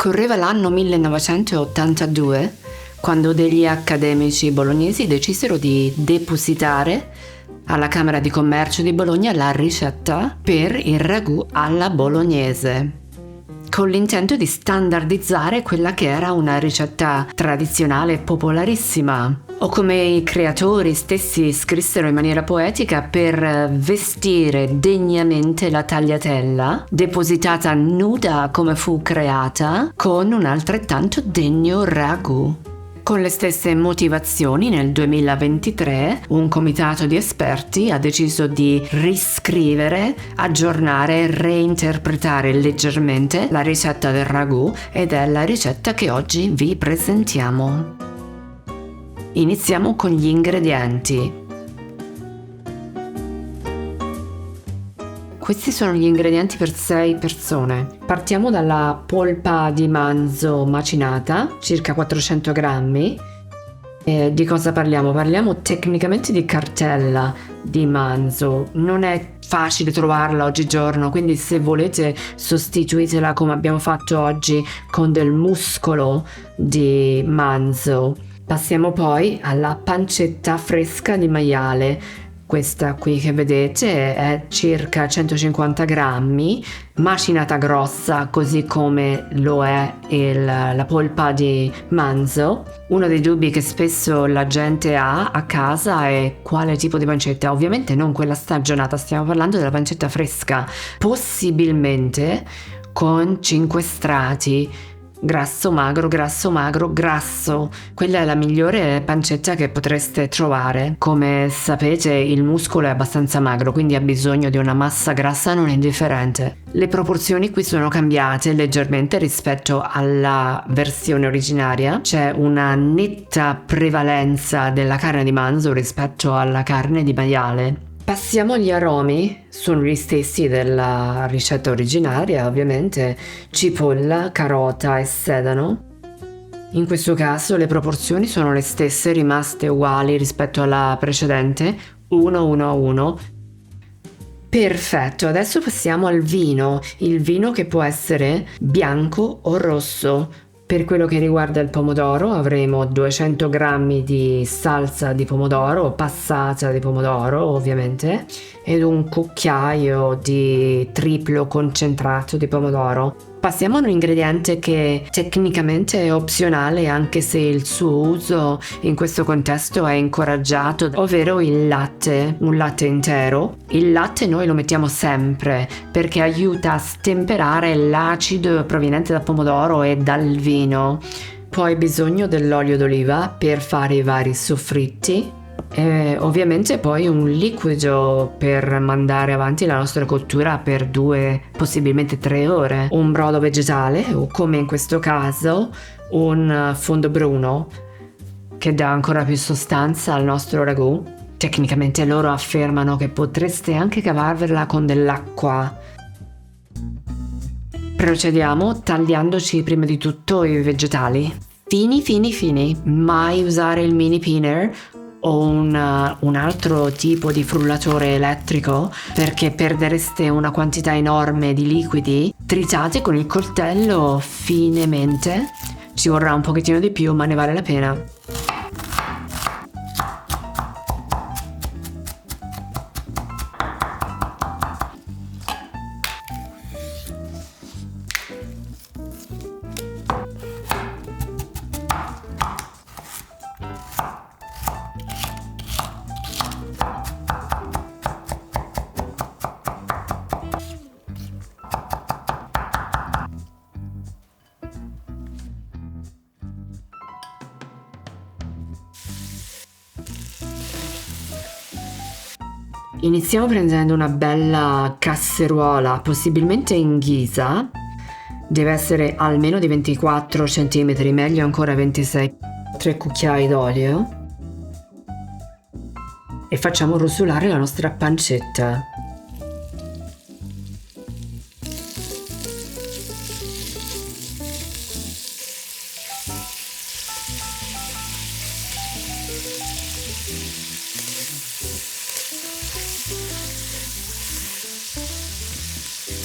Correva l'anno 1982 quando degli accademici bolognesi decisero di depositare alla Camera di Commercio di Bologna la ricetta per il ragù alla bolognese, con l'intento di standardizzare quella che era una ricetta tradizionale popolarissima, o come i creatori stessi scrissero in maniera poetica, per vestire degnamente la tagliatella, depositata nuda come fu creata, con un altrettanto degno ragù. Con le stesse motivazioni, nel 2023 un comitato di esperti ha deciso di riscrivere, aggiornare e reinterpretare leggermente la ricetta del ragù, ed è la ricetta che oggi vi presentiamo. Iniziamo con gli ingredienti. Questi sono gli ingredienti per 6 persone. Partiamo dalla polpa di manzo macinata, circa 400 grammi. Di cosa parliamo? Parliamo tecnicamente di cartella di manzo. Non è facile trovarla oggigiorno, quindi se volete sostituitela, come abbiamo fatto oggi, con del muscolo di manzo. Passiamo poi alla pancetta fresca di maiale. Questa qui che vedete è circa 150 grammi, macinata grossa, così come lo è la polpa di manzo. Uno dei dubbi che spesso la gente ha a casa è quale tipo di pancetta. Ovviamente non quella stagionata, stiamo parlando della pancetta fresca, possibilmente con 5 strati. Grasso, magro, grasso, magro, grasso. Quella è la migliore pancetta che potreste trovare. Come sapete, il muscolo è abbastanza magro, quindi ha bisogno di una massa grassa non indifferente. Le proporzioni qui sono cambiate leggermente rispetto alla versione originaria. C'è una netta prevalenza della carne di manzo rispetto alla carne di maiale. Passiamo agli aromi, sono gli stessi della ricetta originaria, ovviamente: cipolla, carota e sedano. In questo caso le proporzioni sono le stesse, rimaste uguali rispetto alla precedente, 1-1-1. Perfetto, adesso passiamo al vino, il vino che può essere bianco o rosso. Per quello che riguarda il pomodoro avremo 200 grammi di salsa di pomodoro, passata di pomodoro ovviamente, ed un cucchiaio di triplo concentrato di pomodoro. Passiamo a un ingrediente che tecnicamente è opzionale, anche se il suo uso in questo contesto è incoraggiato, ovvero il latte, un latte intero. Il latte noi lo mettiamo sempre perché aiuta a stemperare l'acido proveniente dal pomodoro e dal vino. Poi bisogno dell'olio d'oliva per fare i vari soffritti. E ovviamente poi un liquido per mandare avanti la nostra cottura per 2, possibilmente 3 ore, un brodo vegetale o, come in questo caso, un fondo bruno che dà ancora più sostanza al nostro ragù. Tecnicamente loro affermano che potreste anche cavarvela con dell'acqua. Procediamo tagliandoci prima di tutto i vegetali fini. Mai usare il mini pinner o un altro tipo di frullatore elettrico, perché perdereste una quantità enorme di liquidi. Tritate con il coltello finemente, ci vorrà un pochettino di più ma ne vale la pena. Iniziamo prendendo una bella casseruola, possibilmente in ghisa. Deve essere almeno di 24 cm, meglio ancora 26. 3 cucchiai d'olio. E facciamo rosolare la nostra pancetta.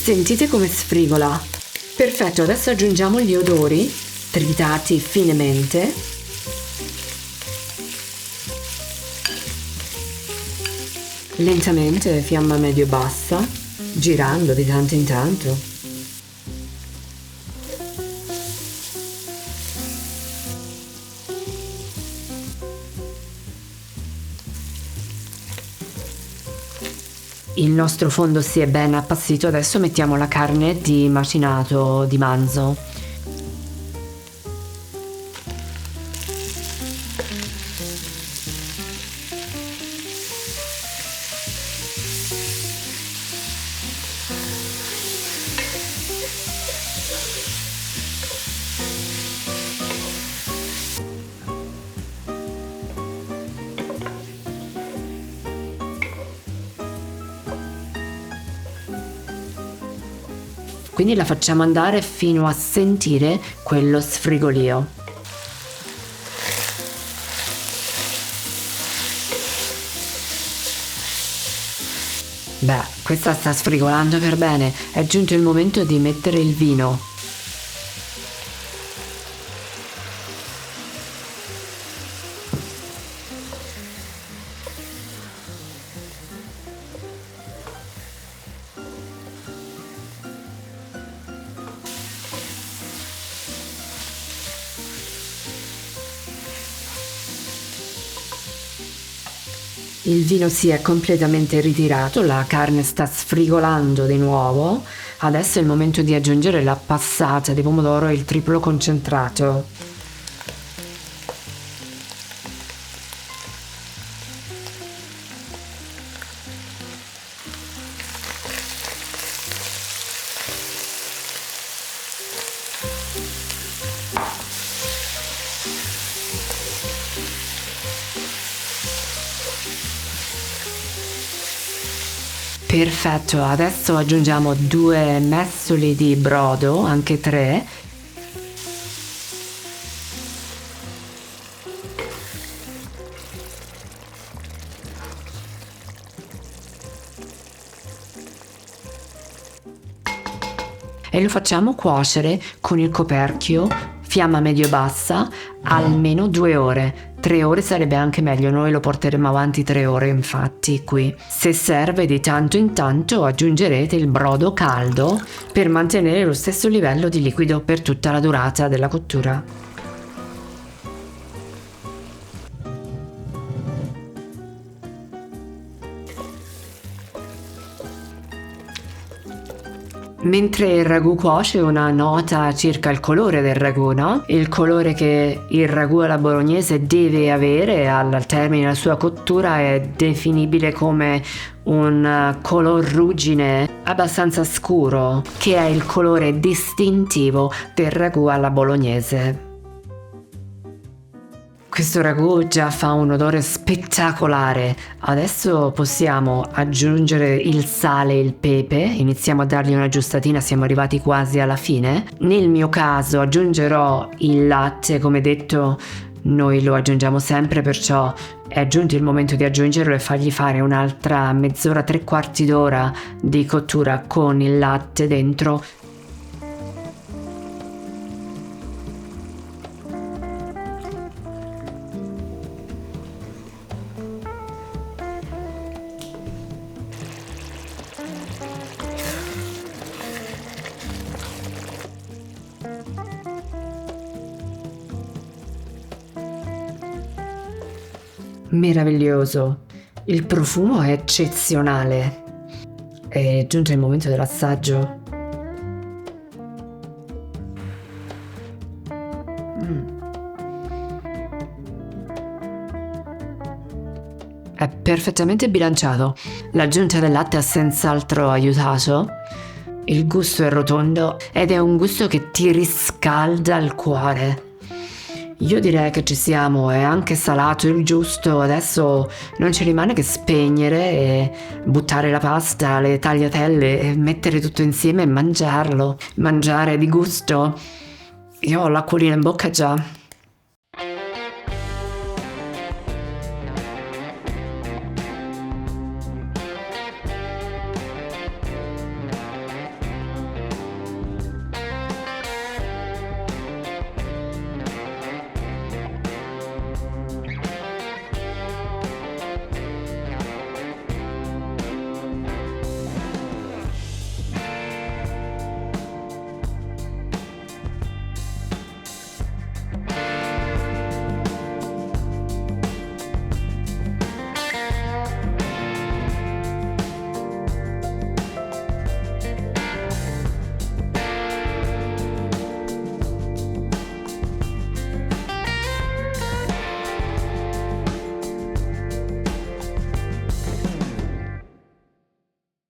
Sentite come sfrigola. Perfetto, adesso aggiungiamo gli odori tritati finemente. Lentamente, fiamma medio-bassa, girando di tanto in tanto. Il nostro fondo si è ben appassito, adesso mettiamo la carne di macinato di manzo. Quindi la facciamo andare fino a sentire quello sfrigolio. Beh, questa sta sfrigolando per bene, è giunto il momento di mettere il vino. Il vino si è completamente ritirato, la carne sta sfrigolando di nuovo. Adesso è il momento di aggiungere la passata di pomodoro e il triplo concentrato. Perfetto, adesso aggiungiamo 2 mestoli di brodo, anche 3. E lo facciamo cuocere con il coperchio, fiamma medio-bassa, almeno 2 ore. 3 ore sarebbe anche meglio, noi lo porteremo avanti 3 ore infatti qui. Se serve di tanto in tanto aggiungerete il brodo caldo per mantenere lo stesso livello di liquido per tutta la durata della cottura. Mentre il ragù cuoce, una nota circa il colore del ragù, no? Il colore che il ragù alla bolognese deve avere al termine della sua cottura è definibile come un color ruggine abbastanza scuro, che è il colore distintivo del ragù alla bolognese. Questo ragù già fa un odore spettacolare. Adesso possiamo aggiungere il sale e il pepe, iniziamo a dargli una giustatina, siamo arrivati quasi alla fine. Nel mio caso aggiungerò il latte, come detto noi lo aggiungiamo sempre, perciò è giunto il momento di aggiungerlo e fargli fare un'altra mezz'ora, 3/4 d'ora di cottura con il latte dentro. Meraviglioso, il profumo è eccezionale. È giunto il momento dell'assaggio. È perfettamente bilanciato. L'aggiunta del latte ha senz'altro aiutato. Il gusto è rotondo ed è un gusto che ti riscalda il cuore. Io direi che ci siamo, è anche salato il giusto, adesso non ci rimane che spegnere e buttare la pasta, le tagliatelle e mettere tutto insieme e mangiarlo. Mangiare di gusto. Io ho l'acquolina in bocca già.